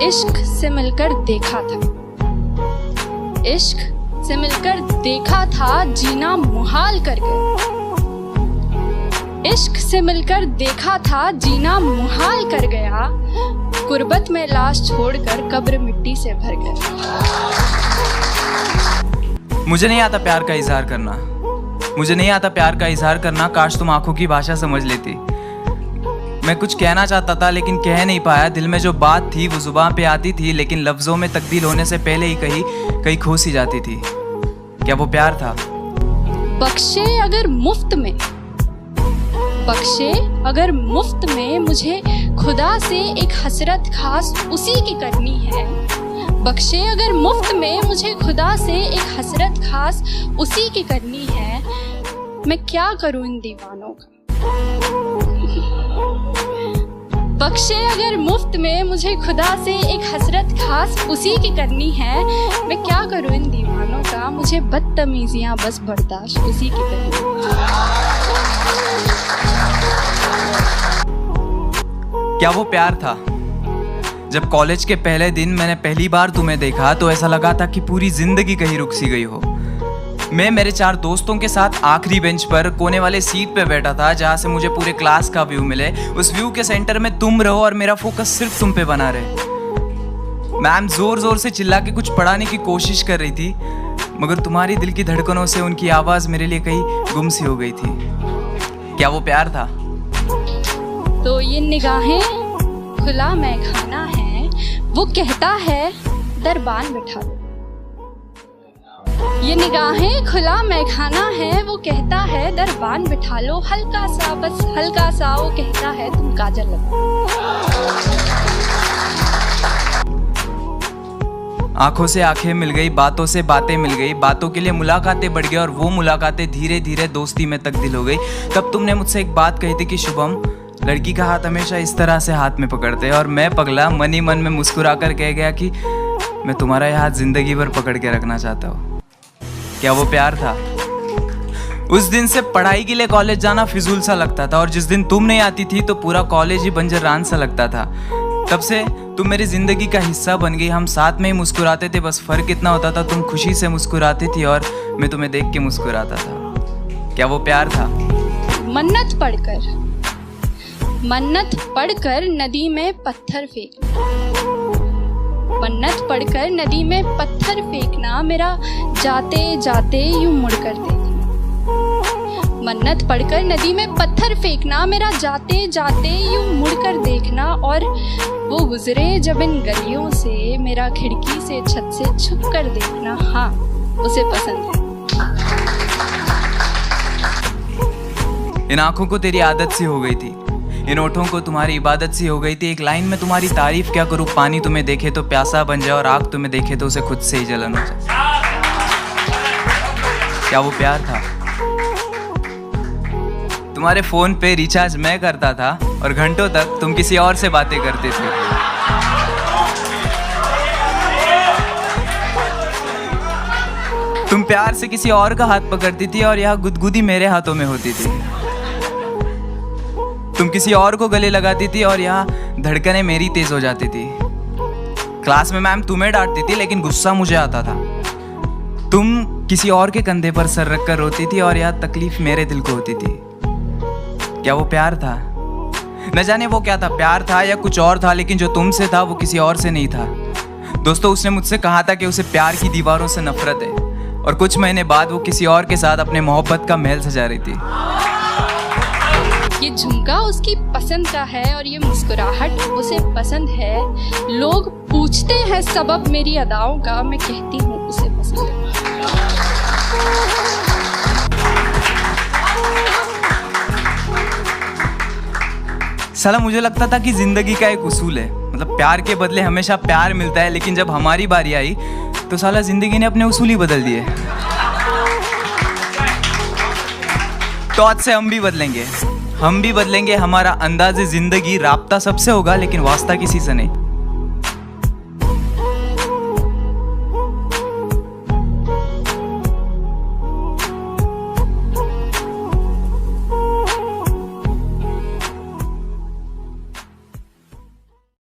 इश्क से मिलकर देखा था, इश्क से मिलकर देखा था, जीना मुहाल कर गया। इश्क से मिलकर देखा था, जीना मुहाल कर गया। गुर्बत में लाश छोड़कर कब्र मिट्टी से भर गया। मुझे नहीं आता प्यार का इजहार करना, मुझे नहीं आता प्यार का इजहार करना। काश तुम आंखों की भाषा समझ लेती। मैं कुछ कहना चाहता था लेकिन कह नहीं पाया। दिल में जो बात थी वो जुबान पे आती थी, लेकिन लफ्जों में तब्दील होने से पहले ही कहीं खो सी जाती थी। क्या वो प्यार था? बख्शे अगर मुफ्त में, बख्शे अगर मुफ्त में, मुझे खुदा से एक हसरत खास उसी की करनी है। बख्शे अगर मुफ्त में, मुझे खुदा से एक हसरत खास उसी की करनी है। मैं क्या करूं इन दीवानों का? बख्शे अगर मुफ्त में, मुझे खुदा से एक हसरत खास उसी की करनी है। मैं क्या करूं इन दीवानों का? मुझे बदतमीजियां बस बर्दाश्त उसी की करनी है। क्या वो प्यार था? जब कॉलेज के पहले दिन मैंने पहली बार तुम्हें देखा तो ऐसा लगा था कि पूरी जिंदगी कहीं रुक सी गई हो। मैं मेरे 4 दोस्तों के साथ आखिरी बेंच पर कोने वाले सीट पे बैठा था, जहाँ से मुझे पूरे क्लास का व्यू मिले। उस व्यू के सेंटर में तुम रहो और मेरा फोकस सिर्फ तुम पे बना रहे। मैम जोर जोर से चिल्ला के कुछ पढ़ाने की कोशिश कर रही थी, मगर तुम्हारी दिल की धड़कनों से उनकी आवाज़ मेरे लिए कहीं गुम सी हो गई थी। क्या वो प्यार था? तो ये निगाहें खुला मैखाना है, वो कहता है दरबान बिठा लो। ये निगाहें खुला मैखाना है, वो कहता है दरबान बिठा लो। हल्का सा, बस हल्का सा, वो कहता है तुम काजल लगाओ। आंखों से आंखें मिल गई, बातों से बातें मिल गई, बातों के लिए मुलाकातें बढ़ गई और वो मुलाकातें धीरे धीरे दोस्ती में तब्दील हो गई। तब तुमने मुझसे एक बात कही थी कि शुभम, लड़की का हाथ हमेशा इस तरह से हाथ में पकड़ते हैं। और मैं पगला मन ही मन में मुस्कुरा कर कह गया कि मैं तुम्हारा यह हाथ जिंदगी भर पकड़ के रखना चाहता हूँ। क्या वो प्यार था? उस दिन से पढ़ाई के लिए कॉलेज जाना फिजूल सा लगता था, और जिस दिन तुम नहीं आती थी तो पूरा कॉलेज ही बंजर रान सा लगता था। तब से तुम मेरी जिंदगी का हिस्सा बन गई। हम साथ में ही मुस्कुराते थे, बस फर्क इतना होता था तुम खुशी से मुस्कुराती थी और मैं तुम्हें देख के मुस्कुराता था। क्या वो प्यार था? मन्नत पढ़कर नदी में पत्थर फेंकना, मन्नत पढ़कर नदी में पत्थर फेंकना, मेरा जाते जाते यूं मुड़कर देखना। मन्नत पढ़कर नदी में पत्थर फेंकना, मेरा जाते जाते यूं मुड़कर देखना। और वो गुजरे जब इन गलियों से, मेरा खिड़की से छत से छुप कर देखना। हाँ, उसे पसंद है। इन आंखों को तेरी आदत सी हो गई थी, इन ओठों को तुम्हारी इबादत सी हो गई थी। एक लाइन में तुम्हारी तारीफ क्या करूँ, पानी तुम्हें देखे तो प्यासा बन जाए और आग तुम्हें देखे तो उसे खुद से ही जलन हो जाए। क्या वो प्यार था? तुम्हारे फोन पे रिचार्ज मैं करता था और घंटों तक तुम किसी और से बातें करते थे। तुम प्यार से किसी और का हाथ पकड़ती थी और यह गुदगुदी मेरे हाथों में होती थी। तुम किसी और को गले लगाती थी और यहाँ धड़कनें मेरी तेज हो जाती थी। क्लास में मैम तुम्हें डांटती थी लेकिन गुस्सा मुझे आता था। तुम किसी और के कंधे पर सर रखकर रोती थी और यह तकलीफ मेरे दिल को होती थी। क्या वो प्यार था? न जाने वो क्या था, प्यार था या कुछ और था, लेकिन जो तुमसे था वो किसी और से नहीं था। दोस्तों, उसने मुझसे कहा था कि उसे प्यार की दीवारों से नफरत है, और कुछ महीने बाद वो किसी और के साथ अपने मोहब्बत का महल सजा रही थी। ये झुमका उसकी पसंद का है और ये मुस्कुराहट उसे पसंद है। लोग पूछते हैं सबब मेरी अदाओं का, मैं कहती हूँ उसे पसंद है। साला मुझे लगता था कि जिंदगी का एक उसूल है, मतलब प्यार के बदले हमेशा प्यार मिलता है, लेकिन जब हमारी बारी आई तो साला जिंदगी ने अपने उसूल ही बदल दिए। तो आज से हम भी बदलेंगे, हमारा अंदाज़े जिंदगी राब्ता सबसे होगा, लेकिन वास्ता किसी से नहीं।